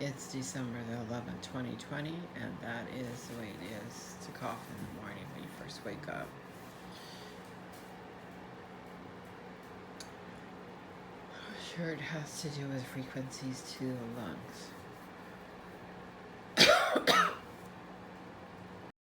It's December the 11th, 2020, and that is the way it is to cough in the morning when you first wake up. Sure, it has to do with frequencies to the lungs.